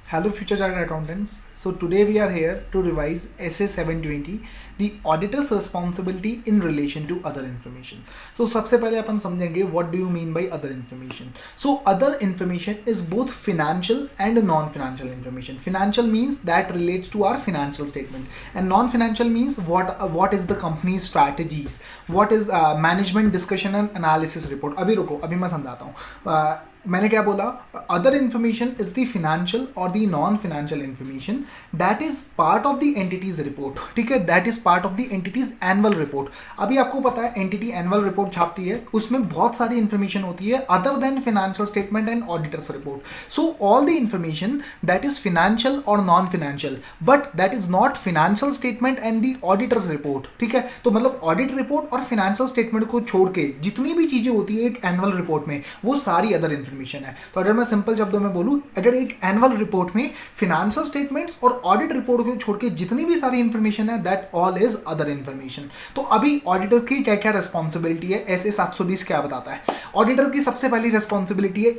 Hello, future chartered accountants. So today we are here to revise SA 720, the auditor's responsibility in relation to other information. So सबसे पहले अपन समझेंगे what do you mean by other information. So other information is both financial and non-financial information. Financial means that relates to our financial statement, and non-financial means what is the company's strategies, what is management discussion and analysis report. अभी रुको, अभी मैं समझाता हूँ. मैंने क्या बोला? Other information is the financial और the non financial information that is part of the entity's report. ठीक है, that is part of the entities annual report. अभी आपको पता है एंटिटी एनुअल रिपोर्ट छापती है, उसमें बहुत सारी इंफॉर्मेशन होती है other than financial statement and auditors report. So all the information that is financial और non financial, but that is not financial statement and the auditors report. ठीक है, तो मतलब ऑडिट रिपोर्ट और फिनेंशियल स्टेटमेंट को छोड़ के जितनी भी चीजें होती है एक एनुअल रिपोर्ट में, वो सारी अदर इंफॉर्मेशन है. तो अगर मैं सिंपल शब्दों में बोलूं, अगर एक एनुअल रिपोर्ट में फिनेंशियल स्टेटमेंट्स और ऑडिट रिपोर्ट को छोड़ के जितनी भी सारी इंफॉर्मेशन है, that all is other information. तो अभी ऑडिटर की क्या क्या रिस्पॉन्सिबिलिटी है, ऐसे 720 क्या बताता है? ऑडिटर की सबसे पहली रिस्पॉन्सिबिलिटी है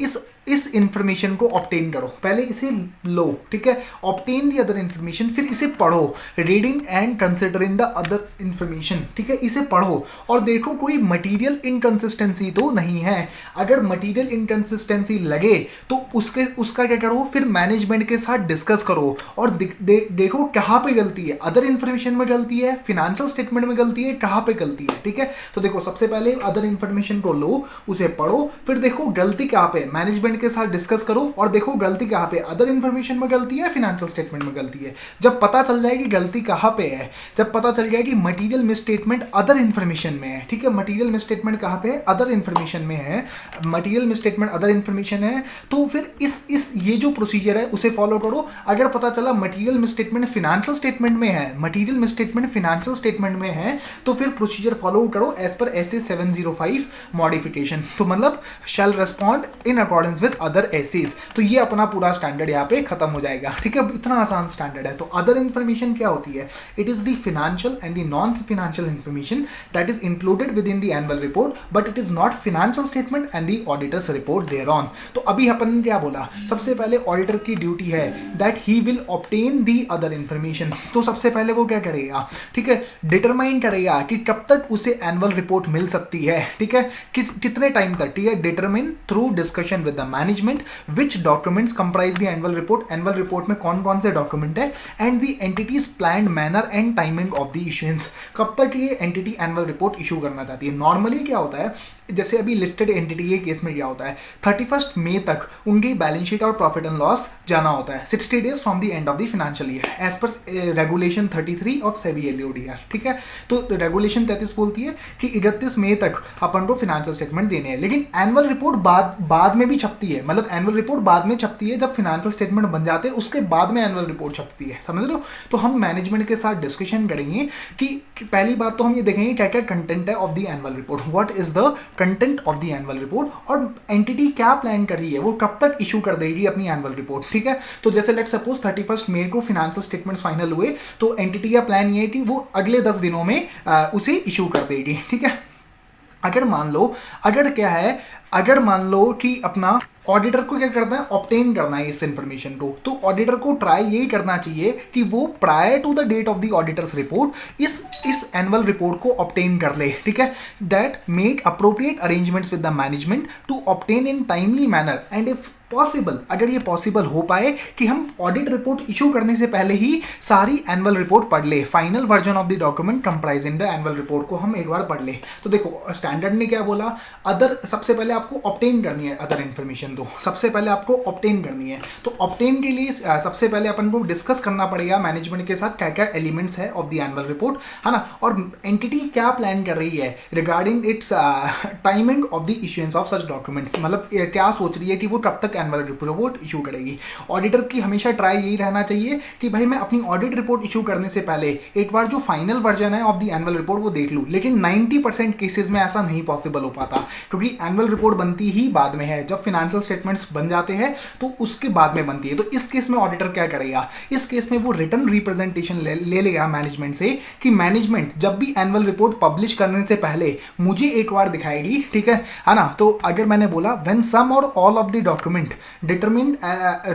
इस इंफॉर्मेशन को ऑब्टेन करो. पहले इसे लो, ठीक है, ऑब्टेन द अदर इंफॉर्मेशन, फिर इसे पढ़ो, reading and considering the other information. ठीक है, इसे पढ़ो और देखो कोई मटीरियल इनकंसिस्टेंसी तो नहीं है. अगर मटीरियल इनकंसिस्टेंसी लगे तो उसका क्या करो, फिर मैनेजमेंट के साथ डिस्कस करो और देखो कहाँ पे गलती है. अदर इंफॉर्मेशन में गलती है, फिनेंशियल स्टेटमेंट में गलती है, कहाँ पे गलती है. ठीक है, तो देखो सबसे पहले अदर इंफॉर्मेशन को लो, उसे पढ़ो, फिर देखो गलती कहाँ पे, मैनेजमेंट के साथ डिस्कस करो और देखो गलती कहाँ पे, अदर इंफॉर्मेशन में गलती है, फिनेंशियल स्टेटमेंट में गलती है. जब पता चल जाएगी गलती कहाँ पे है, जब पता चल गया कि मटीरियल मिसस्टेटमेंट अदर इंफॉर्मेशन में है, ठीक है, मटीरियल मिसस्टेटमेंट कहाँ पे है, अदर इंफॉर्मेशन में है, मटीरियल मिसस्टेटमेंट अदर इंफॉर्मेशन है, तो फिर इस ये जो प्रोसीजर है उसे फॉलो करो. अगर पता चला मटीरियल मिसस्टेटमेंट फिनेंशियल स्टेटमेंट में है, मटीरियल मिसस्टेटमेंट फिनेंशियल स्टेटमेंट में है, तो फिर प्रोसीजर फॉलो करो एज पर SA 705 मॉडिफिकेशन. तो मतलब shall respond in accordance with other SAs. तो ये अपना पूरा स्टैंडर्ड यहाँ पे खत्म हो जाएगा. ठीक है, इतना आसान स्टैंडर्ड है. तो अदर इंफॉर्मेशन क्या होती है? It is the financial and the non financial information that is included with in the annual report, but it is not financial statement and the auditors report there on. तो अभी अपन ने क्या बोला? सबसे पहले ऑडिटर की ड्यूटी है that he will obtain the other information. तो सबसे पहले वो क्या करेगा? ठीक है, डिटरमाइन करेगा कि कब तक उसे एनुअल रिपोर्ट मिल सकती है. ठीक है, कितने टाइम तक. ठीक है, determine through discussion with the management which documents comprise the annual report. Annual report में कौन कौन से डॉक्यूमेंट है, and the entities planned manner and timing of the issuance. कब तक ये एंटिटी एनुअल रिपोर्ट इशू करना चाहती है. नॉर्मली क्या होता है, जैसे अभी लिस्टेड एंटिटी के केस में क्या होता है, 31 मई तक उनकी बैलेंस शीट और प्रॉफिट एंड लॉस जाना होता है, 60 days from the end of the financial year as per regulation 33 of SEBI LODR. ठीक है, तो रेगुलेशन 33 बोलती है कि 31 मई तक अपन को फाइनेंशियल स्टेटमेंट देने हैं, लेकिन एनुअल रिपोर्ट बाद में भी छपती है. मतलब एनुअल रिपोर्ट बाद में छपती है, जब फाइनेंशियल स्टेटमेंट बन जाते हैं उसके बाद में एनुअल रिपोर्ट छपती है. समझ रहे हो? तो हम मैनेजमेंट के साथ डिस्कशन करेंगे कि पहली बात तो हम ये देखेंगे क्या क्या कंटेंट है of the annual report, what is the content of the annual report, और एंटिटी क्या प्लान कर रही है, वो कब तक इशू कर देगी अपनी एनुअल रिपोर्ट. ठीक है, तो जैसे लेट्स सपोज 31 मई को फाइनेंशियल स्टेटमेंट्स फाइनल हुए, तो एंटिटी का प्लान ये है कि वो अगले 10 दिनों में उसे इशू कर देगी. ठीक है, अगर मान लो कि अपना ऑडिटर को क्या करना है, ऑब्टेन करना है इस इंफॉर्मेशन को, तो ऑडिटर को ट्राई यही करना चाहिए कि वो prior to the date of the auditors report इस एनुअल रिपोर्ट को ऑब्टेन कर ले. ठीक है, that make appropriate arrangements with the management to obtain in timely manner, and if possible, अगर ये पॉसिबल हो पाए कि हम ऑडिट रिपोर्ट इशू करने से पहले ही सारी एनुअल रिपोर्ट पढ़ ले, final version of the document comprising the annual report को हम एक बार पढ़ ले. तो देखो स्टैंडर्ड ने क्या बोला, अदर सबसे पहले आपको ऑब्टेन करनी है अदर इंफॉर्मेशन. तो सबसे पहले आपको ऑब्टेन करनी है, तो ऑब्टेन के लिए सबसे पहले अपन को डिस्कस करना पड़ेगा मैनेजमेंट के साथ क्या क्या एलिमेंट्स है ऑफ द एनुअल रिपोर्ट, है ना, और एंटिटी क्या प्लान कर रही है regarding it's timing of the issuance of such documents. मतलब क्या सोच रही है कि वो कब तक एनुअल रिपोर्ट इशू करेगी. ऑडिटर की हमेशा ट्राई यही रहना चाहिए कि भाई मैं अपनी ऑडिट रिपोर्ट इशू करने से पहले एक बार जो फाइनल वर्जन है ऑफ द एनुअल रिपोर्ट वो देख लूं. लेकिन 90% केसेस में ऐसा नहीं पॉसिबल हो पाता, क्योंकि एनुअल रिपोर्ट बनती ही बाद में है, जब फाइनेंशियल फाइनेंशियल स्टेटमेंट्स बन जाते हैं तो उसके बाद में बनती है। तो इस केस में ऑडिटर क्या करेगा, इस केस में वो रिटर्न रिप्रेजेंटेशन ले लेगा मैनेजमेंट से कि मैनेजमेंट जब भी एनुअल रिपोर्ट पब्लिश करने से पहले मुझे एक बार दिखाएगी, ठीक है ना। तो अगर मैंने बोला when some or all of the document determined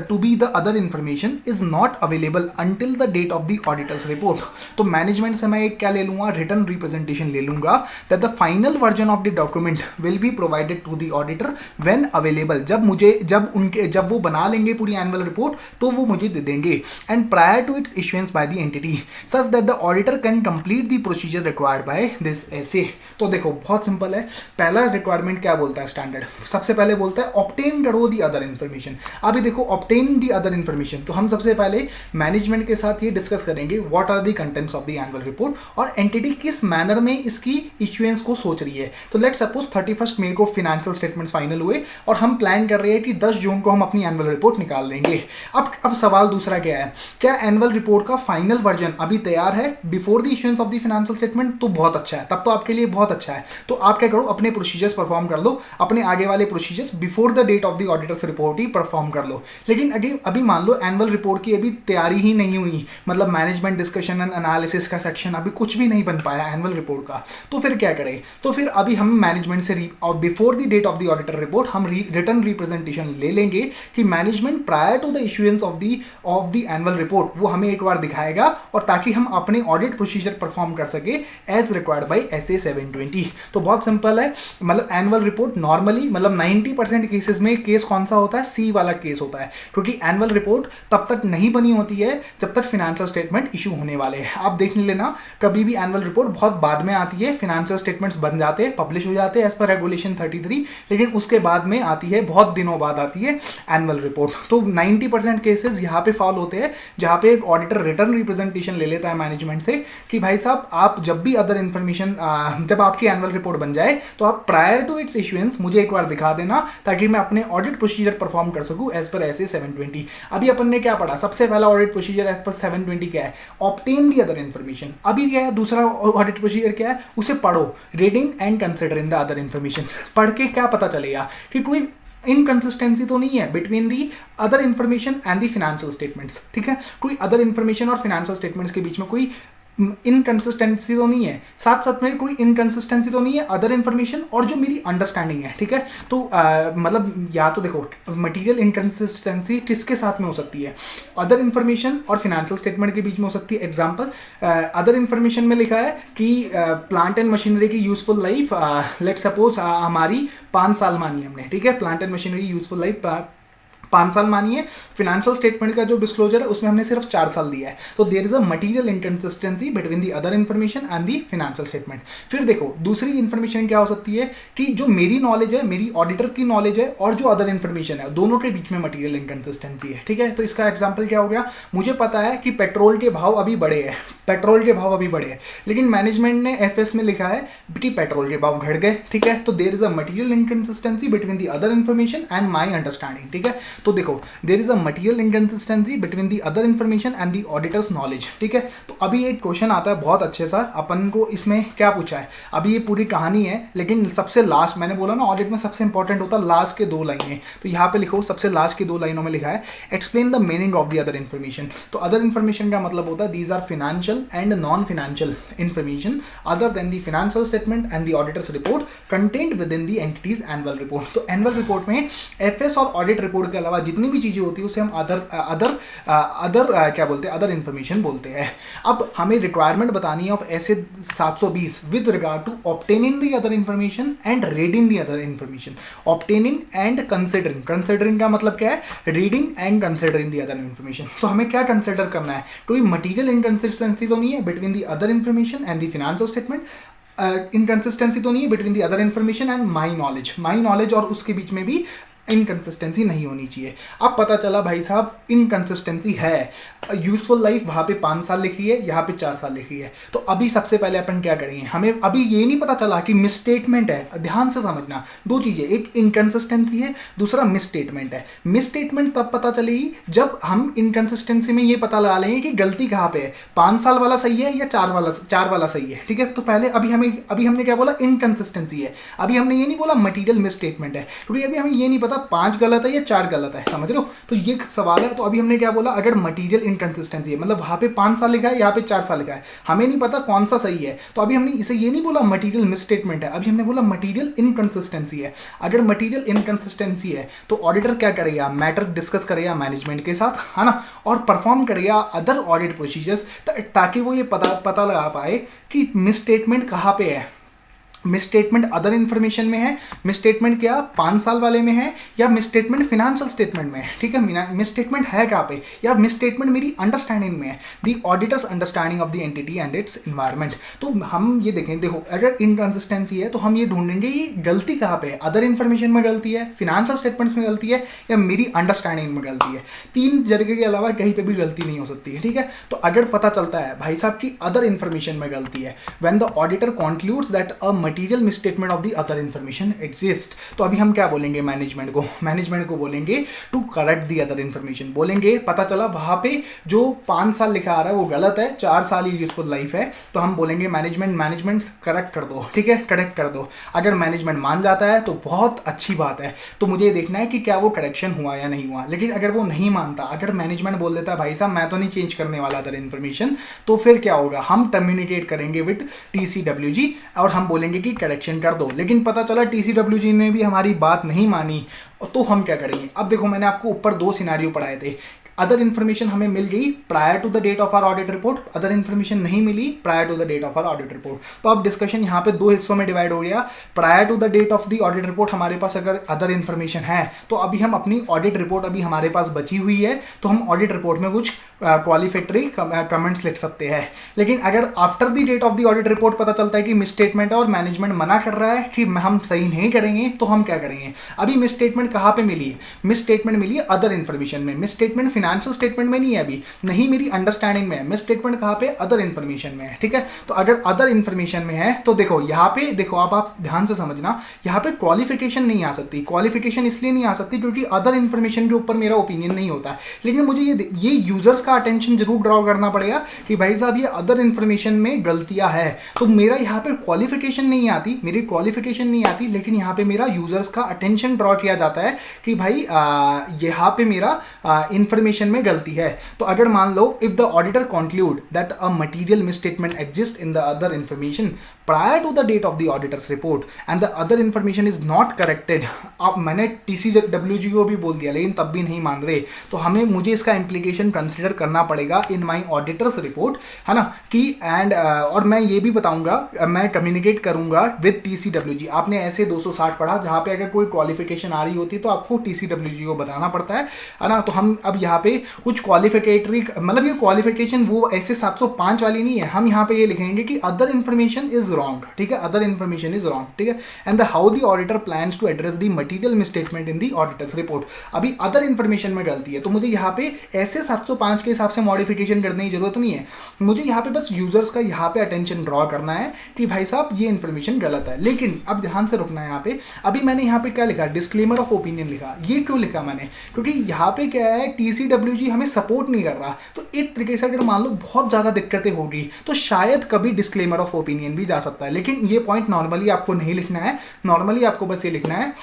to be the other information is not available until the date of the auditors report, तो मैनेजमेंट से मैं एक क्या ले लूंगा, रिटर्न रिप्रेजेंटेशन ले लूंगा that the final version of the document will be provided to the auditor when available, जब वो बना लेंगे पूरी एनुअल रिपोर्ट तो वो मुझे दे देंगे, and prior to its issuance by the entity such that the auditor can complete the procedure required by this SA. तो देखो बहुत सिंपल है, पहला रिक्वायरमेंट क्या बोलता है स्टैंडर्ड, सबसे पहले बोलता है ऑब्टेन करो दी अदर इन्फॉर्मेशन। अभी देखो ऑब्टेन दी अदर इन्फॉर्मेशन, तो हम सबसे पहले मैनेजमेंट के साथ ये डिस्कस करेंगे what are the contents of the annual report और एंटिटी किस मैनर में इसकी इशुएंस को सोच रही है। तो लेट्स सपोज 31 मई को फाइनेंशियल स्टेटमेंट्स फाइनल हुए और हम प्लान कर रहे हैं कि 10 जून को हम अपनी एनुअल रिपोर्ट निकाल देंगे। अब सवाल दूसरा क्या है, क्या एनुअल रिपोर्ट का फाइनल वर्जन अभी तैयार है before the issuance of the financial statement? तो बहुत अच्छा है, तब तो आपके लिए बहुत अच्छा है। तो आप क्या करो, अपने प्रोसीजर्स परफॉर्म कर लो, अपने आगे वाले procedures before the date of the auditors report ही परफॉर्म कर लो। लेकिन अभी मान लो एनुअल रिपोर्ट की अभी तैयारी ही नहीं हुई, मतलब मैनेजमेंट डिस्कशन एंड एनालिसिस का सेक्शन अभी कुछ भी नहीं बन पाया एनुअल रिपोर्ट का, तो फिर क्या करें? तो फिर अभी हम मैनेजमेंट से और before the date of the auditor report हम रिटर्न रिप्रेजेंटेशन ले लेंगे कि management prior to the issuance of the annual report वो हमें एक बार दिखाएगा, और ताकि हम अपने ऑडिट प्रोसीजर परफॉर्म कर सके एज रिक्वायर्ड बाय SA 720। तो बहुत सिंपल है, मतलब एनुअल रिपोर्ट नॉर्मली मतलब 90% केसेस में केस कौन सा होता है, सी वाला केस होता है, क्योंकि एनुअल रिपोर्ट तब तक नहीं बनी होती है जब तक फाइनेंशियल स्टेटमेंट इशू होने वाले हैं। आप देख लेना, कभी भी एनुअल रिपोर्ट बहुत बाद में आती है, फाइनेंशियल स्टेटमेंट्स बन जाते हैं, पब्लिश हो जाते हैं एज पर रेगुलेशन 33, लेकिन उसके बाद में आती है, बहुत दिनों बाद आती है एनुअल रिपोर्ट। तो 90% केसेस यहाँ पे फॉल होते हैं जहाँ पे एक ऑडिटर रिटर्न रिप्रेजेंटेशन ले लेता है मैनेजमेंट से कि भाई साहब आप जब भी अदर इन्फॉर्मेशन, जब आपकी एनुअल रिपोर्ट बन जाए तो आप प्रायर टू इट्स इशुएंस मुझे एक बार दिखा देना ताकि मैं अपने ऑडिट प्रोसीजर परफॉर्म कर सकूं एज पर SA 720। अभी अपन ने क्या पढ़ा, सबसे पहला ऑडिट प्रोसीजर एज पर 720 क्या है, ऑब्टेन दी अदर इन्फॉर्मेशन। अभी क्या है, दूसरा ऑडिट प्रोसीजर क्या है, उसे पढ़ो, reading and considering the other information. पढ़ के क्या पता चलेगा कि कोई इनकंसिस्टेंसी तो नहीं है between the other information and the financial statements, ठीक है, कोई अदर इन्फॉर्मेशन और फाइनेंशियल स्टेटमेंट्स के बीच में कोई इनकंसिस्टेंसी तो नहीं है, साथ साथ में कोई इनकंसिस्टेंसी तो नहीं है अदर इन्फॉर्मेशन और जो मेरी अंडरस्टैंडिंग है, ठीक है। तो मतलब या तो देखो मटेरियल इनकंसिस्टेंसी किसके साथ में हो सकती है, अदर इन्फॉर्मेशन और फाइनेंशियल स्टेटमेंट के बीच में हो सकती है। एग्जांपल, अदर इन्फॉर्मेशन में लिखा है कि प्लांट एंड मशीनरी की यूजफुल लाइफ लेट सपोज हमारी 5 साल मानी हमने, ठीक है, plant and machinery useful life 5 साल मानिए, फाइनेंशियल स्टेटमेंट का जो डिस्क्लोजर है उसमें हमने सिर्फ 4 साल दिया है, तो there is a material inconsistency between the other information and the financial statement. फिर देखो दूसरी इन्फॉर्मेशन क्या हो सकती है कि जो मेरी नॉलेज है, मेरी ऑडिटर की नॉलेज है और जो अदर इन्फॉर्मेशन है, दोनों के बीच में मटेरियल इनकंसिस्टेंसी है, ठीक है। तो इसका एग्जाम्पल क्या हो गया, मुझे पता है कि पेट्रोल के भाव अभी बढ़े हैं, लेकिन मैनेजमेंट ने FS में लिखा है कि पेट्रोल के भाव घट गए, ठीक है। तो there is a material inconsistency between the other information and my understanding, ठीक है। तो देखो there is a material inconsistency between the other information and the auditors knowledge, ठीक है। तो अभी एक क्वेश्चन आता है बहुत अच्छे सा, अपन को इसमें क्या पूछा है, अभी ये पूरी कहानी है लेकिन सबसे लास्ट, मैंने बोला ना ऑडिट में सबसे इंपॉर्टेंट होता है लास्ट के 2 लाइनें, तो यहाँ पे लिखो सबसे लास्ट की 2 लाइनों में लिखा है explain the meaning of the other information. तो अदर इन्फॉर्मेशन का मतलब होता है these are financial and non financial information other than the financial statement and the auditors report content with in the entities annual report. तो annual report में FS और audit report के अलावा जितनी भी चीजें होती है उसे हम अदर इन्फॉर्मेशन बोलते हैं। अब हमें रिक्वायरमेंट बतानी है of SA 720 with regard to obtaining the other information and reading the other information. Obtaining and considering का मतलब क्या है, reading and considering the other information. तो हमें क्या कंसिडर करना है, कोई मटेरियल इनकंसिस्टेंसी तो नहीं है between the other information and the financial statement, inconsistency तो नहीं है between the other information and my knowledge और उसके बीच में भी इनकंसिस्टेंसी नहीं होनी चाहिए। अब पता चला भाई साहब इनकंसिस्टेंसी है, यूजफुल लाइफ वहाँ पे 5 साल लिखी है, यहाँ पे 4 साल लिखी है। तो अभी सबसे पहले अपन क्या करेंगे, हमें अभी ये नहीं पता चला कि मिसस्टेटमेंट है, ध्यान से समझना 2 चीजें, एक इनकंसिस्टेंसी है, दूसरा मिसस्टेटमेंट है। मिसस्टेटमेंट तब पता चलेगी जब हम इनकंसिस्टेंसी में ये पता लगा लेंगे कि गलती कहाँ पे है, 5 साल वाला सही है या 4 वाला सही है, ठीक है। तो पहले अभी हमने क्या बोला, इनकंसिस्टेंसी है, अभी हमने ये नहीं बोला मटीरियल मिसस्टेटमेंट है, क्योंकि अभी हमें ये नहीं पता पता 5 गलत है या 4 गलत है, समझ रहे हो? तो ये सवाल है। तो अभी हमने क्या बोला, अगर मटीरियल इनकंसिस्टेंसी है, मतलब वहाँ पे 5 साल लिखा है, यहाँ पे 4 साल लिखा है, हमें नहीं पता कौन सा सही है, तो अभी हमने इसे ये नहीं बोला मटीरियल मिसस्टेटमेंट है, अभी हमने बोला मटीरियल इनकंसिस्टेंसी है। अगर मटीरियल इनकंसिस्टेंसी है तो ऑडिटर क्या करेगा, मैटर डिस्कस करेगा मैनेजमेंट के साथ, है ना, और परफॉर्म करेगा अदर ऑडिट प्रोसीजर्स, ताकि वो ये पता लगा पाए कि मिसस्टेटमेंट कहाँ पे है। मिसस्टेटमेंट अदर इन्फॉर्मेशन में है, मिसस्टेटमेंट क्या 5 साल वाले में है, या मिसस्टेटमेंट फिनेंशियल स्टेटमेंट में है, ठीक है, मिसस्टेटमेंट है कहाँ पे, या मिसस्टेटमेंट मेरी अंडरस्टैंडिंग में है, the auditors understanding of the entity and its environment. तो हम ये देखें, देखो अगर इनकंसिस्टेंसी है तो हम ये ढूंढेंगे ये गलती कहाँ पे है, अदर इन्फॉर्मेशन में गलती है, फिनेंशियल स्टेटमेंट्स में गलती है, या मेरी अंडरस्टैंडिंग में गलती है। 3 जगह के अलावा कहीं पे भी गलती नहीं हो सकती है, ठीक है। तो अगर पता चलता है भाई साहब की अदर इन्फॉर्मेशन में गलती है, when the auditor concludes that a material misstatement of the other information exist, तो अभी हम क्या बोलेंगे मैनेजमेंट को बोलेंगे to correct the other information. बोलेंगे पता चला वहां पे जो 5 साल लिखा आ रहा है वो गलत है, 4 साल ही यूजफुल लाइफ है, तो हम बोलेंगे मैनेजमेंट करेक्ट कर दो, ठीक है, करेक्ट कर दो। अगर मैनेजमेंट मान जाता है तो बहुत अच्छी बात है, तो मुझे ये देखना है कि क्या वो करेक्शन हुआ या नहीं हुआ। लेकिन अगर वो नहीं मानता, अगर मैनेजमेंट बोल देता है भाई साहब मैं तो नहीं चेंज करने वाला अदर इन्फॉर्मेशन, तो फिर क्या होगा, हम कम्युनिकेट करेंगे विद TCWG और हम बोलेंगे कि करेक्शन कर दो। लेकिन पता चला TCWG ने भी हमारी बात नहीं मानी, तो हम क्या करेंगे। अब देखो मैंने आपको ऊपर 2 सिनेरियो पढ़ाए थे। अदर इन्फॉर्मेशन हमें मिल गई prior to the date of our audit report, other information नहीं मिली prior to the date of our audit report. तो अब डिस्कशन यहाँ पे 2 हिस्सों में डिवाइड हो गया। Prior to the date of the audit report हमारे पास अगर अदर इन्फॉर्मेशन है तो अभी हम अपनी ऑडिट रिपोर्ट अभी हमारे पास बची हुई है, तो हम ऑडिट रिपोर्ट में कुछ क्वालिफिकेटरी कमेंट्स लिख सकते हैं। लेकिन अगर after the date of the audit report पता चलता है कि मिसस्टेटमेंट है और मैनेजमेंट मना कर रहा है कि हम सही नहीं करेंगे, तो हम क्या करेंगे। अभी मिसस्टेटमेंट कहाँ पे मिली है, मिसस्टेटमेंट मिली है अदर इन्फॉर्मेशन में, मिसस्टेटमेंट फाइनेंशियल स्टेटमेंट में नहीं है, अभी नहीं मेरी अंडरस्टैंडिंग में है, मिसस्टेटमेंट कहाँ पे अदर इन्फॉर्मेशन में है, ठीक है। तो अगर अदर इन्फॉर्मेशन में है तो देखो यहाँ पे देखो आप ध्यान से समझना, यहाँ पे क्वालिफिकेशन नहीं आ सकती। क्वालिफिकेशन इसलिए नहीं आ सकती क्योंकि अदर इन्फॉर्मेशन के ऊपर मेरा ओपिनियन नहीं होता है। लेकिन मुझे ये यूजर्स का अटेंशन जरूर ड्रॉ करना पड़ेगा कि भाई साहब ये अदर इन्फॉर्मेशन में गलतियां है, तो मेरा यहाँ पे क्वालिफिकेशन नहीं आती, मेरी क्वालिफिकेशन नहीं आती, लेकिन यहाँ पे मेरा यूजर्स का अटेंशन ड्रॉ किया जाता है कि भाई यहाँ पे मेरा इंफॉर्मेशन में गलती है। तो अगर मान लो if the auditor conclude that a material misstatement exist in the other information prior to the date of the auditor's report and the other information is not corrected, अब मैंने TCWG को भी बोल दिया लेकिन तब भी नहीं मान रहे, तो हमें मुझे इसका इम्प्लीकेशन कंसिडर करना पड़ेगा इन माई ऑडिटर्स रिपोर्ट, है ना कि एंड और मैं ये भी बताऊंगा, मैं कम्युनिकेट करूंगा विद TCWG। आपने ऐसे 260 पढ़ा जहाँ पे अगर कोई क्वालिफिकेशन आ रही होती तो आपको TCWG को बताना पड़ता है ना। तो हम अब यहाँ पे कुछ क्वालिफिकेटरी, मतलब ये क्वालिफिकेशन वो ऐसे 705 वाली नहीं है, हम यहाँ पे ये लिखेंगे कि अदर इन्फॉर्मेशन इज रॉन्ग, ठीक है, अदर इन्फॉर्मेशन इज रॉन्ग, ठीक है, and the how the auditor plans to address the material misstatement in the auditors report. अभी अदर इन्फॉर्मेशन में गलती है तो मुझे यहाँ पे ऐसे 705 के हिसाब से मॉडिफिकेशन करने की जरूरत नहीं है, मुझे यहाँ पे बस यूजर्स का यहाँ पे अटेंशन ड्रॉ करना है कि भाई साहब ये इन्फॉर्मेशन गलत है। लेकिन अब ध्यान से रुकना है यहाँ पे, अभी मैंने यहाँ पे क्या लिखा, डिस्क्लेमर ऑफ ओपिनियन लिखा। ये क्यों लिखा मैंने, क्योंकि यहाँ पे क्या है TCWG हमें सपोर्ट नहीं कर रहा, तो एक तरीके से अगर मान लो बहुत ज्यादा दिक्कतें होगी तो शायद कभी डिस्क्लेमर ऑफ ओपिनियन भी जा सकता है। लेकिन ये पॉइंट नॉर्मली आपको नहीं लिखना है, नॉर्मली आपको बस ये लिखना है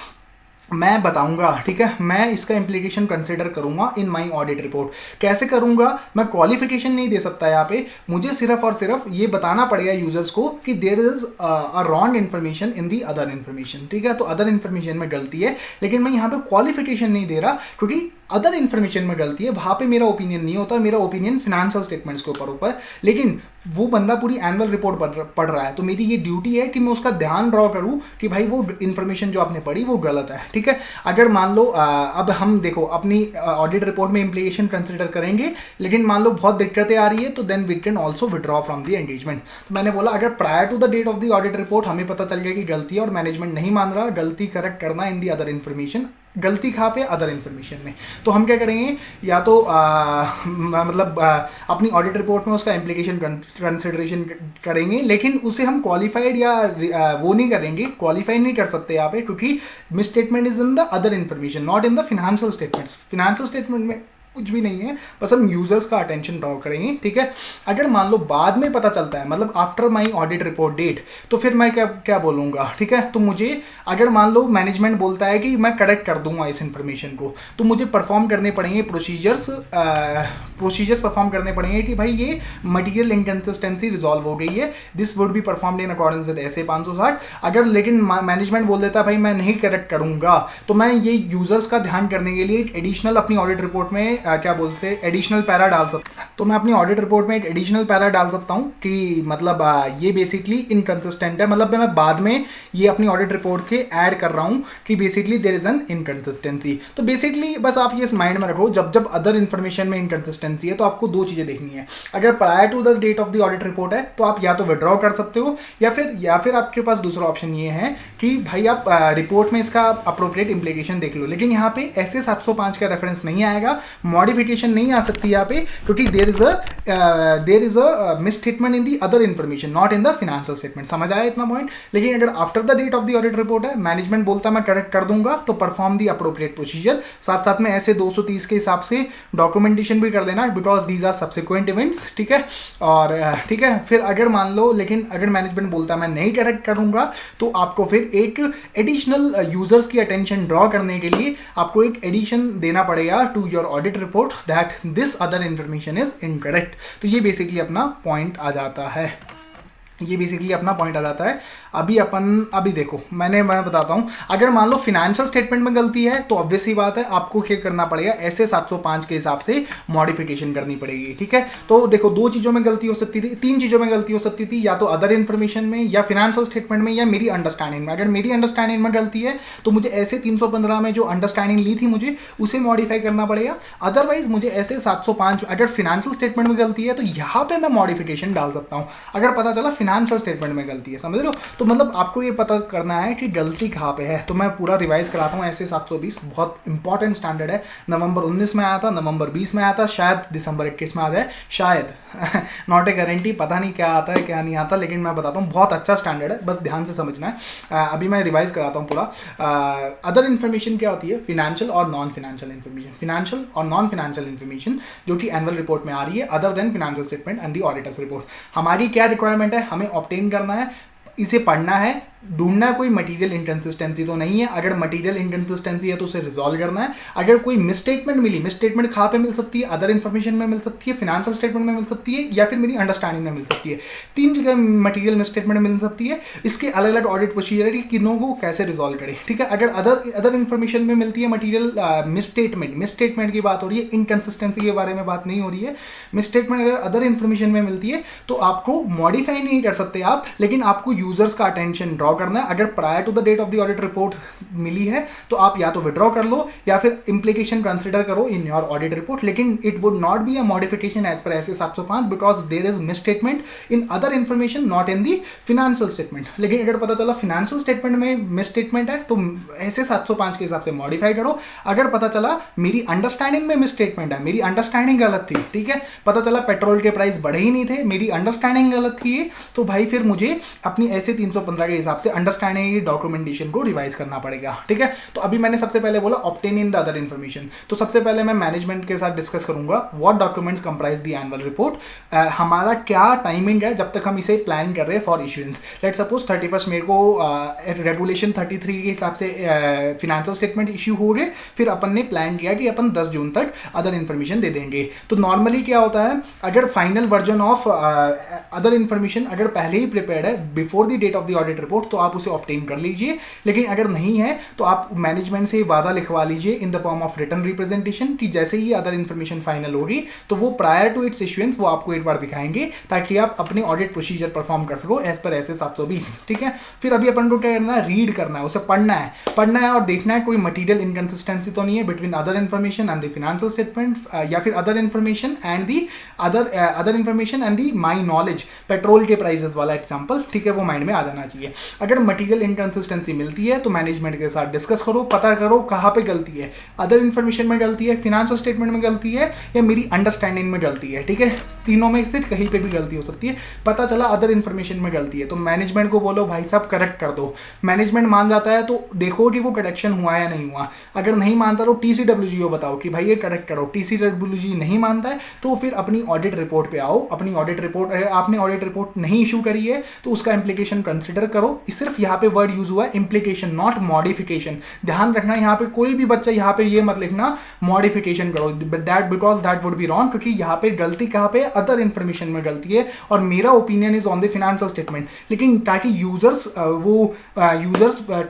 मैं बताऊंगा, ठीक है, मैं इसका इम्प्लीकेशन कंसिडर करूंगा इन माय ऑडिट रिपोर्ट। कैसे करूंगा, मैं क्वालिफिकेशन नहीं दे सकता यहाँ पे, मुझे सिर्फ और सिर्फ ये बताना पड़ेगा यूजर्स को कि there is a wrong information in the other information, ठीक है। तो अदर इन्फॉर्मेशन में गलती है, लेकिन मैं यहाँ पे क्वालिफिकेशन नहीं दे रहा क्योंकि अदर इन्फॉर्मेशन में गलती है, वहां पे मेरा ओपिनियन नहीं होता, मेरा ओपिनियन फाइनेंशियल स्टेटमेंट्स के ऊपर। लेकिन वो बंदा पूरी एनुअल रिपोर्ट पढ़ रहा है, तो मेरी ये ड्यूटी है कि मैं उसका ध्यान ड्रॉ करूं कि भाई वो इन्फॉर्मेशन जो आपने पढ़ी वो गलत है, ठीक है। अगर मान लो अब हम देखो अपनी ऑडिट रिपोर्ट में इम्प्लीकेशन कंसिडर करेंगे, लेकिन मान लो बहुत दिक्कतें आ रही है तो then we can also withdraw from the engagement. तो मैंने बोला अगर prior to the date of the audit report हमें पता चल गया कि गलती है और मैनेजमेंट नहीं मान रहा, गलती करेक्ट करना इन दी अदर इन्फॉर्मेशन, गलती कहाँ पे अदर इन्फॉर्मेशन में, तो हम क्या करेंगे, या तो अपनी ऑडिट रिपोर्ट में उसका इम्प्लीकेशन कंसिडरेशन करेंगे, लेकिन उसे हम क्वालिफाइड या वो नहीं करेंगे, क्वालिफाइड नहीं कर सकते यहाँ पे, क्योंकि misstatement is in the other information not in the financial statements. Financial statement में कुछ भी नहीं है, बस हम यूजर्स का अटेंशन ड्रॉ करेंगे, ठीक है। अगर मान लो बाद में पता चलता है, मतलब after my audit report date, तो फिर मैं क्या क्या बोलूँगा, ठीक है। तो मुझे अगर मान लो मैनेजमेंट बोलता है कि मैं करेक्ट कर दूंगा इस इंफॉर्मेशन को, तो मुझे परफॉर्म करने पड़ेंगे प्रोसीजर्स परफॉर्म करने पड़ेंगे कि भाई ये मटीरियल इनकन्सिस्टेंसी रिजॉल्व हो गई है, this would be performed in accordance with ऐसे 560। अगर लेकिन मैनेजमेंट बोल देता भाई मैं नहीं करेक्ट करूंगा, तो मैं ये यूजर्स का ध्यान करने के लिए एक एडिशनल अपनी ऑडिट रिपोर्ट में क्या बोलते हैं एडिशनल पैरा डाल सकता, तो मैं अपनी ऑडिट रिपोर्ट में एक एडिशनल पैरा डाल सकता हूँ कि मतलब ये बेसिकली इनकंसिस्टेंट है, मतलब मैं बाद में ये अपनी ऑडिट रिपोर्ट के ऐड कर रहा हूँ कि basically there is an inconsistency. तो बेसिकली बस आप ये माइंड में रखो, जब जब अदर इन्फॉर्मेशन में इनकंसिस्टेंसी है तो आपको दो चीजें देखनी है। अगर prior to the date of the audit report है तो आप या तो विड्रॉ कर सकते हो, या फिर आपके पास दूसरा ऑप्शन ये है कि भाई आप रिपोर्ट में इसका अप्रोप्रिएट इम्प्लीकेशन देख लो। लेकिन यहाँ पे ऐसे 705 का रेफरेंस नहीं आएगा, मॉडिफिकेशन नहीं आ सकती यहाँ पे, क्योंकि there is a misstatement in the other information, not in the financial statement. समझ आया इतना पॉइंट। लेकिन अगर after the date of the audit report है, मैनेजमेंट बोलता मैं करेक्ट कर दूंगा, तो परफॉर्म दी अप्रोप्रिएट प्रोसीजर, साथ साथ में ऐसे 230 के हिसाब से डॉक्यूमेंटेशन भी कर देना, because these are subsequent events, ठीक है। और ठीक है, फिर अगर मान लो लेकिन अगर मैनेजमेंट बोलता मैं नहीं करेक्ट करूंगा, तो आपको फिर एक एडिशनल यूजर्स की अटेंशन ड्रॉ करने के लिए आपको एक एडिशन देना पड़ेगा to your audit report that this other information is incorrect. तो ये बेसिकली अपना पॉइंट आ जाता है, ये बेसिकली अपना पॉइंट आ जाता है। अभी देखो मैं बताता हूं, अगर मान लो फाइनेंशियल स्टेटमेंट में गलती है तो ऑब्वियस ही बात है आपको क्या करना पड़ेगा, ऐसे 705 के हिसाब से मॉडिफिकेशन करनी पड़ेगी, ठीक है। तो देखो दो चीजों में गलती हो सकती थी, तीन चीजों में गलती हो सकती थी, या तो अदर इन्फॉर्मेशन में, या फाइनेंशियल स्टेटमेंट में, या मेरी अंडरस्टैंडिंग में। अगर मेरी अंडरस्टैंडिंग में गलती है तो मुझे ऐसे 315 में जो अंडरस्टैंडिंग ली थी मुझे उसे मॉडिफाई करना पड़ेगा। अदरवाइज मुझे ऐसे 705 अगर फाइनेंशियल स्टेटमेंट में गलती है तो यहां पे मैं मॉडिफिकेशन डाल सकता हूं, अगर पता चला फाइनेंशियल स्टेटमेंट में गलती है, समझ रहे हो। तो मतलब आपको ये पता करना है कि गलती कहाँ पे है। तो मैं पूरा रिवाइज कराता हूँ। ऐसे 720 बहुत इंपॉर्टेंट स्टैंडर्ड है, नवंबर 19 में आया था, नवंबर 20 में आया था, शायद दिसंबर 21 में आ जाए, शायद नॉट ए गारंटी, पता नहीं क्या आता है क्या नहीं आता, लेकिन मैं बताता हूँ बहुत अच्छा स्टैंडर्ड है, बस ध्यान से समझना है। अभी मैं रिवाइज कराता हूँ पूरा। अदर इन्फॉर्मेशन क्या होती है, फिनेंशियल और नॉन फिनेंशियल इन्फॉर्मेशन, फिनेंशियल और नॉन फिनेंशियल इन्फॉर्मेशन जो कि एनुअल रिपोर्ट में आ रही है, other than financial statement and the auditors report. हमारी क्या रिक्वायरमेंट है, हमें ऑब्टेन करना है, इसे पढ़ना है, ढूंढना कोई मटेरियल इनकंसिस्टेंसी तो नहीं है, अगर मटेरियल इनकंसिस्टेंसी है तो उसे रिजॉल्व करना है। अगर कोई मिसस्टेटमेंट मिली, मिसस्टेटमेंट कहाँ पे मिल सकती है, अदर इन्फॉर्मेशन में मिल सकती है, फाइनेंशियल स्टेटमेंट में मिल सकती है, या फिर मेरी अंडरस्टैंडिंग में मिल सकती है। तीन जगह मटेरियल मिसस्टेटमेंट मिल सकती है। इसके अलग अलग ऑडिट प्रोसीजर है कि किनों को कैसे रिजॉल्व करें, ठीक है। अगर अदर इन्फॉर्मेशन में मिलती है मटीरियल मिसस्टेटमेंट की बात हो रही है, इनकंसिस्टेंसी के बारे में बात नहीं हो रही है। मिसस्टेटमेंट अगर अदर इन्फॉर्मेशन में मिलती है तो आपको मॉडिफाई नहीं कर सकते आप, लेकिन आपको यूजर्स का अटेंशन ड्रॉ करना है। अगर prior to the date of the audit report मिली है तो आप या तो विड्रॉ कर लो, या फिर इम्प्लीकेशन कंसिडर करो इन योर ऑडिट रिपोर्ट, लेकिन it would not be a modification as per SA 705 because there is misstatement in other information not in the financial statement. लेकिन अगर पता चला फाइनेंशियल स्टेटमेंट में मिसस्टेटमेंट है तो ऐसे 705 के हिसाब से मॉडिफाई करो। अगर पता चला मेरी अंडरस्टैंडिंग में मिसस्टेटमेंट है, मेरी अंडरस्टैंडिंग गलत थी, ठीक है, पता चला पेट्रोल के प्राइस बढ़े ही नहीं थे, मेरी अंडरस्टैंडिंग गलत थी, तो भाई फिर मुझे अपनी ऐसे 315 के हिसाब से अंडरस्टैंडिंग डॉक्यूमेंटेशन को रिवाइज करना पड़ेगा, ठीक है। तो अभी मैंने सबसे पहले बोला obtain in the other information, तो सबसे पहले मैं मैनेजमेंट के साथ डिस्कस करूंगा what documents comprise the annual report. हमारा क्या टाइमिंग है जब तक हम इसे प्लान कर रहे हैं फॉर इश्यूएंस। लेट्स सपोज 31 मई को रेगुलेशन 33 के हिसाब से फाइनेंशियल स्टेटमेंट इश्यू हो गए, फिर अपन ने प्लान किया कि अपन 10 जून तक अदर इन्फॉर्मेशन दे देंगे। तो नॉर्मली क्या होता है, अगर final version of other information अगर पहले ही प्रिपेयर्ड है before the date of the audit report तो आप उसे ऑब्टेन कर लीजिए, लेकिन अगर नहीं है तो आप मैनेजमेंट से वादा लिखवा लीजिए in the form of written representation कि जैसे ही अदर इन्फॉर्मेशन फाइनल होगी तो वो प्रायर टू इट्स इश्यूएंस वो आपको एक बार दिखाएंगे, ताकि आप अपने ऑडिट प्रोसीजर परफॉर्म कर सको एज पर ऐसे 720, ठीक है। फिर अभी अपन को क्या करना है, रीड करना है, उसे पढ़ना है और देखना है कोई मटीरियल इनकंसिस्टेंसी तो नहीं है between other information and the financial statement, या फिर other information and the other information and the my knowledge, petrol के प्राइसेस वाला एग्जाम्पल, ठीक है, वो माइंड में आ जाना चाहिए। अगर मटेरियल इनकंसिस्टेंसी मिलती है तो मैनेजमेंट के साथ डिस्कस करो, पता करो कहाँ पे गलती है, अदर इन्फॉर्मेशन में गलती है, फिनेंशियल स्टेटमेंट में गलती है, या मेरी अंडरस्टैंडिंग में गलती है, ठीक है, तीनों में से कहीं पे भी गलती हो सकती है। पता चला अदर इन्फॉर्मेशन में गलती है तो मैनेजमेंट को बोलो भाई साहब करेक्ट कर दो। मैनेजमेंट मान जाता है तो देखो कि वो करेक्शन हुआ या नहीं हुआ। अगर नहीं मानता तो TCWG बताओ कि भाई ये करेक्ट करो। TCWG नहीं मानता है तो फिर अपनी ऑडिट रिपोर्ट पे आओ। अपनी ऑडिट रिपोर्ट, अगर आपने ऑडिट रिपोर्ट नहीं इशू करी है तो उसका इंप्लीकेशन कंसिडर करो। सिर्फ यहाँ पे वर्ड यूज हुआ है इंप्लीकेशन, नॉट मॉडिफिकेशन। ध्यान रखना यहाँ पे कोई भी बच्चा यहाँ पे ये मत लिखना मॉडिफिकेशन करो, that because that would be wrong, क्योंकि यहाँ पे गलती कहाँ पे, अदर इन्फॉर्मेशन में गलती है। और मेरा opinion is on the financial statement, लेकिन ताकि यूजर्स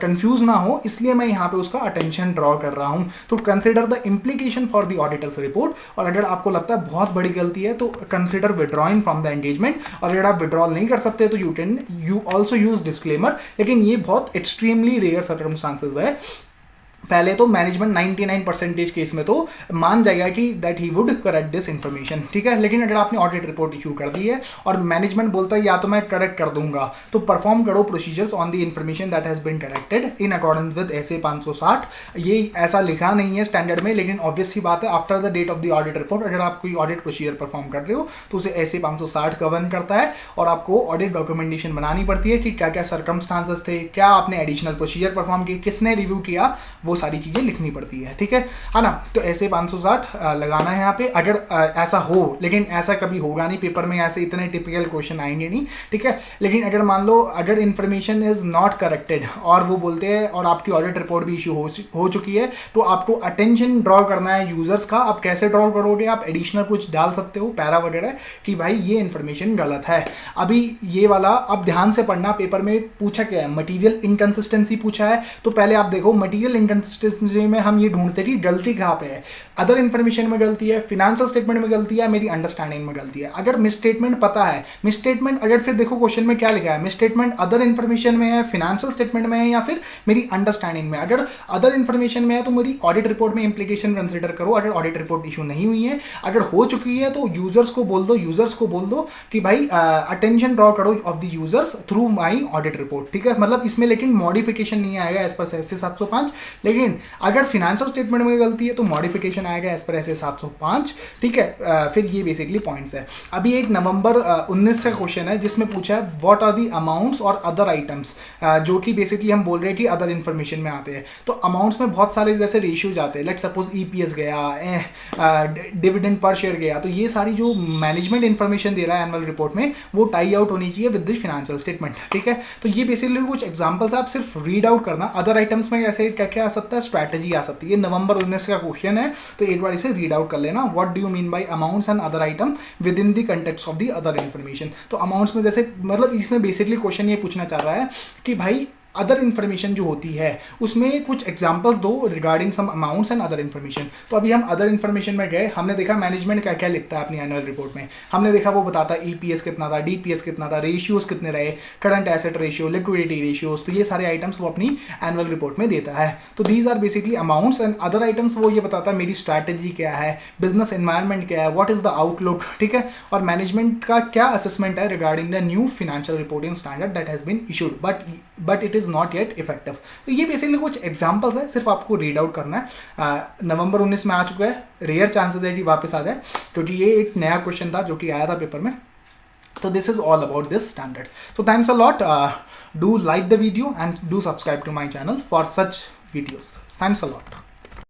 कंफ्यूज ना हो इसलिए मैं यहाँ पे उसका अटेंशन ड्रॉ कर रहा हूँ। तो consider the implication for the auditors report, और अगर आपको लगता है बहुत बड़ी गलती है तो consider withdrawing from the engagement, और अगर आप विड्रॉल नहीं कर सकते तो यू ऑल्सो यूज डिस्क्लेमर, लेकिन ये बहुत एक्सट्रीमली रेयर सर्कमस्टांसेस है। पहले तो मैनेजमेंट 99% केस में तो मान जाएगा कि that he would correct this information, ठीक है। लेकिन अगर आपने ऑडिट रिपोर्ट इशू कर दी है और मैनेजमेंट बोलता है या तो मैं करेक्ट कर दूंगा, तो परफॉर्म करो procedures on the information that has been corrected in accordance with SA 560। ये ऐसा लिखा नहीं है स्टैंडर्ड में, लेकिन ऑब्वियस सी बात है after the date of the audit report अगर आप कोई ऑडिट प्रोसीजर परफॉर्म कर रहे हो तो उसे SA 560 गवर्न करता है, और आपको ऑडिट डॉक्यूमेंटेशन बनानी पड़ती है कि क्या क्या सर्कमस्टांसेस थे, क्या आपने एडिशनल प्रोसीजर परफॉर्म किए, किसने रिव्यू किया, वो सारी चीजें लिखनी पड़ती है, ठीक है ना। तो ऐसे 560 लगाना है यहाँ पे। अगर ऐसा हो, लेकिन ऐसा कभी होगा नहीं, पेपर में ऐसे इतने टिपिकल क्वेश्चन आएंगे नहीं, ठीक है। लेकिन अगर मान लो अगर इन्फॉर्मेशन इज नॉट करेक्टेड और वो बोलते हैं और आपकी ऑडिट रिपोर्ट भी इशू हो चुकी है, तो आपको अटेंशन ड्रॉ करना है यूजर्स का। आप कैसे ड्रॉ करोगे, आप एडिशनल कुछ डाल सकते हो पैरा वगैरह कि भाई ये इन्फॉर्मेशन गलत है। अभी ये वाला अब ध्यान से पढ़ना, पेपर में पूछा क्या है, मटीरियल इनकंसिस्टेंसी पूछा है। तो पहले आप देखो मटीरियल इनकंसिस्टेंसी में हम ये ढूंढते कि गलती कहाँ पे है, अदर इन्फॉर्मेशन में गलती है, फिनेंशियल स्टेटमेंट में गलती है, मेरी अंडरस्टैंडिंग में गलती है। अगर मिस स्टेटमेंट पता है, मिस स्टेटमेंट अगर फिर देखो क्वेश्चन में क्या लिखा है, मिस स्टेटमेंट अदर इन्फॉर्मेशन में है, फिनेंशियल स्टेटमेंट में है, या फिर मेरी अंडरस्टैंडिंग में। अगर अदर इन्फॉर्मेशन में है तो मेरी ऑडिट रिपोर्ट में इंप्लीकेशन कंसिडर करो। अगर ऑडिट रिपोर्ट इशू नहीं हुई है, अगर हो चुकी है तो यूजर्स को बोल दो कि भाई अटेंशन ड्रॉ करो of the users through my audit report, ठीक है। मतलब इसमें लेकिन मॉडिफिकेशन नहीं आएगा एज पर SA 705, लेकिन अगर फिनेंशियल स्टेटमेंट में गलती है तो मॉडिफिकेशन आएगा एज पर SA 705, ठीक है। फिर ये बेसिकली पॉइंट्स है। अभी एक नवंबर 19 का क्वेश्चन है जिसमें पूछा है व्हाट आर दी अमाउंट्स और अदर आइटम्स, जो कि बेसिकली हम बोल रहे हैं कि अदर इन्फॉर्मेशन में आते हैं। तो अमाउंट्स में बहुत सारे जैसे रेशियोज आते हैं, लेट सपोज EPS गया, डिविडेंड पर शेयर गया, तो ये सारी जो मैनेजमेंट इन्फॉर्मेशन दे रहा है एनुअल रिपोर्ट में वो टाई आउट होनी चाहिए विद द फाइनेंशियल स्टेटमेंट, ठीक है। तो ये बेसिकली कुछ एग्जांपल्स आप सिर्फ रीड आउट करना। अदर आइटम्स में कैसे क्या क्या आ सकता है, स्ट्रैटेजी आ सकती है। नवंबर 19 का क्वेश्चन है तो एक बार इसे रीड आउट कर लेना। What do you mean by amounts and other item with in the context of the other information. तो अमाउंट्स में जैसे मतलब इसमें बेसिकली क्वेश्चन ये पूछना चाह रहा है कि भाई अदर इन्फॉर्मेशन जो होती है उसमें कुछ एग्जांपल्स दो regarding some amounts and other information. तो अभी हम अदर इन्फॉर्मेशन में गए, हमने देखा मैनेजमेंट क्या क्या लिखता है अपनी एनुअल रिपोर्ट में। हमने देखा वो बताता है EPS कितना था, DPS कितना था, रेशियोज कितने रहे, current asset ratio, liquidity ratios, तो ये सारे आइटम्स वो अपनी एनुअल रिपोर्ट में देता है। तो these are basically amounts and other items. वो ये बताता है मेरी स्ट्रैटेजी क्या है, बिजनेस एनवायरमेंट क्या है, व्हाट इज द आउटलुक, ठीक है, और मैनेजमेंट का क्या असेसमेंट है regarding the new financial reporting standard that has been issued, but it is not yet effective. तो ये बेसिकली कुछ एग्जांपल्स है, सिर्फ आपको रीड आउट करना है। नवंबर 19 में आ चुका है, रेयर चांसेस है कि वापस आ जाए, क्योंकि ये एक नया क्वेश्चन था जो कि आया था पेपर में। तो this is all about this standard. So thanks a lot. Do like the video and do subscribe to my channel for such videos. Thanks a lot.